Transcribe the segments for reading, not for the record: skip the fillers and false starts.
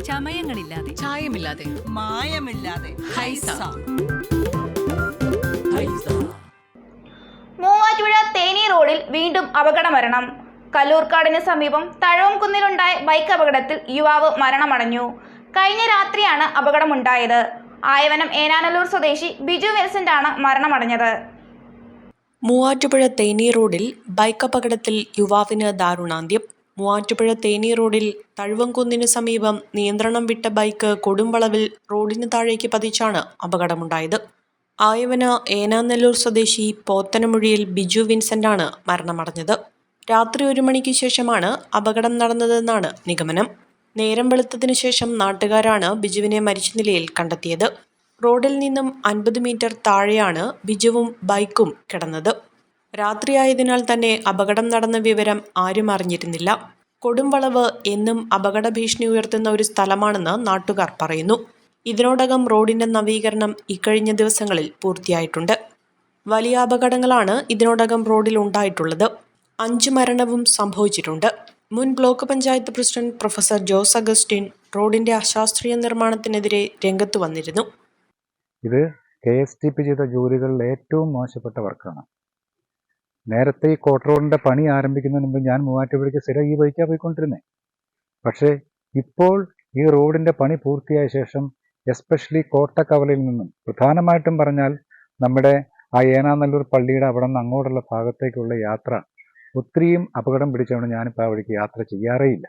ചമയങ്ങളില്ലാതെ, ചായമില്ലാതെ, മായമില്ലാതെ. ഹൈസ. മൂവാറ്റുപുഴ തേനി റോഡിൽ വീണ്ടും അപകടമരണം. കല്ലൂർക്കാടിന് സമീപം തഴവംകുന്നിലുണ്ടായ ബൈക്ക് അപകടത്തിൽ യുവാവ് മരണമടഞ്ഞു. കഴിഞ്ഞ രാത്രിയാണ് അപകടമുണ്ടായത്. ആയവനം ഏനാനല്ലൂർ സ്വദേശി ബിജു വിൻസെന്റാണ് മരണമടഞ്ഞത്. മൂവാറ്റുപുഴ തേനി റോഡിൽ ബൈക്ക് അപകടത്തിൽ യുവാവിന് ദാരുണാന്ത്യം. മൂവാറ്റുപുഴ തേനി റോഡിൽ തഴുവംകുന്നിനു സമീപം നിയന്ത്രണം വിട്ട ബൈക്ക് കൊടുംവളവിൽ റോഡിന് താഴേക്ക് പതിച്ചാണ് അപകടമുണ്ടായത്. ആയവന ഏനാനല്ലൂർ സ്വദേശി പോത്തനമൊഴിയിൽ ബിജു വിൻസെന്റാണ് മരണമടഞ്ഞത്. രാത്രി 1 മണിക്ക് ശേഷമാണ് അപകടം നടന്നതെന്നാണ് നിഗമനം. നേരം വെളുത്തതിനു ശേഷം നാട്ടുകാരാണ് ബിജുവിനെ മരിച്ച നിലയിൽ കണ്ടെത്തിയത്. റോഡിൽ നിന്നും 50 മീറ്റർ താഴെയാണ് ബിജുവും ബൈക്കും കിടന്നത്. രാത്രിയായതിനാൽ തന്നെ അപകടം നടന്ന വിവരം ആരും അറിഞ്ഞിരുന്നില്ല. കൊടുംവളവ് എന്നും അപകട ഭീഷണി ഉയർത്തുന്ന ഒരു സ്ഥലമാണെന്ന് നാട്ടുകാർ പറയുന്നു. ഇതിനോടകം റോഡിന്റെ നവീകരണം ഇക്കഴിഞ്ഞ ദിവസങ്ങളിൽ പൂർത്തിയായിട്ടുണ്ട്. വലിയ അപകടങ്ങളാണ് ഇതിനോടകം റോഡിൽ ഉണ്ടായിട്ടുള്ളത്. 5 മരണവും സംഭവിച്ചിട്ടുണ്ട്. മുൻ block panchayat president professor Jose Augustine റോഡിന്റെ അശാസ്ത്രീയ നിർമ്മാണത്തിനെതിരെ രംഗത്ത് വന്നിരുന്നു. ഇത് KSTP ചെയ്ത ജോലികളിൽ ഏറ്റവും മോശപ്പെട്ട വർക്കാണ്. നേരത്തെ ഈ കോട്ട റോഡിൻ്റെ പണി ആരംഭിക്കുന്നതിന് മുമ്പ് ഞാൻ മൂവാറ്റുപുഴയ്ക്ക് സ്ഥിരം ഈ ബൈക്കാണ് പോയിക്കൊണ്ടിരുന്നത്. പക്ഷേ ഇപ്പോൾ ഈ റോഡിൻ്റെ പണി പൂർത്തിയായ ശേഷം എസ്പെഷ്യലി കോട്ടക്കവലയിൽ നിന്നും പ്രധാനമായിട്ടും പറഞ്ഞാൽ നമ്മുടെ ആ ഏനാനല്ലൂർ പള്ളിയുടെ അവിടെ നിന്ന് അങ്ങോട്ടുള്ള ഭാഗത്തേക്കുള്ള യാത്ര ഒത്തിരിയും അപകടം പിടിച്ചുകൊണ്ട് ഞാനിപ്പോൾ ആ വഴിക്ക് യാത്ര ചെയ്യാറേയില്ല.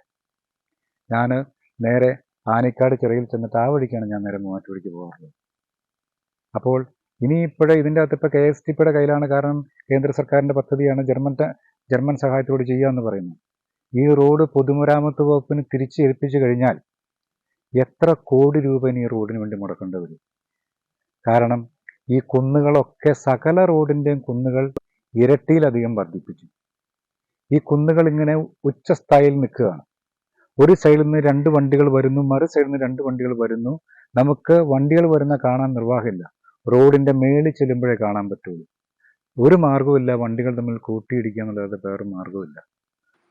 ഞാൻ നേരെ ആനിക്കാട് ചിറയിൽ ചെന്നിട്ട് ആ വഴിക്കാണ് ഞാൻ നേരെ മൂവാറ്റുപുഴയ്ക്ക് പോകാറുള്ളത്. അപ്പോൾ ഇനിയിപ്പോഴേ ഇതിൻ്റെ അകത്ത് ഇപ്പോൾ KSTPയുടെ കയ്യിലാണ്. കാരണം കേന്ദ്ര സർക്കാരിൻ്റെ പദ്ധതിയാണ് ജർമ്മൻ സഹായത്തോട് ചെയ്യാമെന്ന് പറയുന്നത്. ഈ റോഡ് പൊതുമരാമത്ത് വകുപ്പിന് തിരിച്ച് ഏൽപ്പിച്ചു കഴിഞ്ഞാൽ എത്ര കോടി രൂപ ഇനി ഈ റോഡിന് വേണ്ടി മുടക്കേണ്ടി വരും. കാരണം ഈ കുന്നുകളൊക്കെ സകല റോഡിൻ്റെയും കുന്നുകൾ ഇരട്ടിയിലധികം വർദ്ധിപ്പിച്ചു. ഈ കുന്നുകൾ ഇങ്ങനെ ഉച്ചസ്ഥായിൽ നിൽക്കുകയാണ്. ഒരു സൈഡിൽ നിന്ന് 2 വണ്ടികൾ വരുന്നു, മറു സൈഡിൽ നിന്ന് 2 വണ്ടികൾ വരുന്നു. നമുക്ക് വണ്ടികൾ വരുന്ന കാണാൻ നിർവാഹമില്ല. റോഡിൻ്റെ മേളിൽ ചെല്ലുമ്പോഴേ കാണാൻ പറ്റുള്ളൂ. ഒരു മാർഗവുമില്ല, വണ്ടികൾ തമ്മിൽ കൂട്ടിയിടിക്കുക എന്നുള്ളത് വേറെ മാർഗവുമില്ല.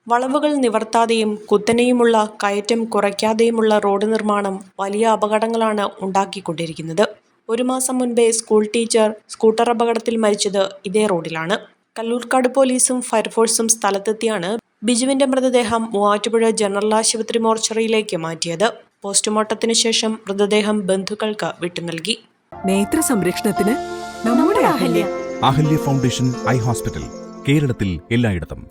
വളവുകൾ നിവർത്താതെയും കുത്തനെയുമുള്ള കയറ്റം കുറയ്ക്കാതെയുമുള്ള റോഡ് നിർമ്മാണം വലിയ അപകടങ്ങളാണ് ഉണ്ടാക്കിക്കൊണ്ടിരിക്കുന്നത്. 1 മാസം മുൻപേ സ്കൂൾ ടീച്ചർ സ്കൂട്ടർ അപകടത്തിൽ മരിച്ചത് ഇതേ റോഡിലാണ്. കല്ലൂർക്കാട് പോലീസും ഫയർഫോഴ്സും സ്ഥലത്തെത്തിയാണ് ബിജുവിന്റെ മൃതദേഹം മൂവാറ്റുപുഴ ജനറൽ ആശുപത്രി മോർച്ചറിയിലേക്ക് മാറ്റിയത്. പോസ്റ്റ്മോർട്ടത്തിന് ശേഷം മൃതദേഹം ബന്ധുക്കൾക്ക് വിട്ടുനൽകി. നേത്ര സംരക്ഷണത്തിന് നമ്മുടെ അഹല്യ ഫൗണ്ടേഷൻ ഐ ഹോസ്പിറ്റൽ, കേരളത്തിൽ എല്ലായിടത്തും.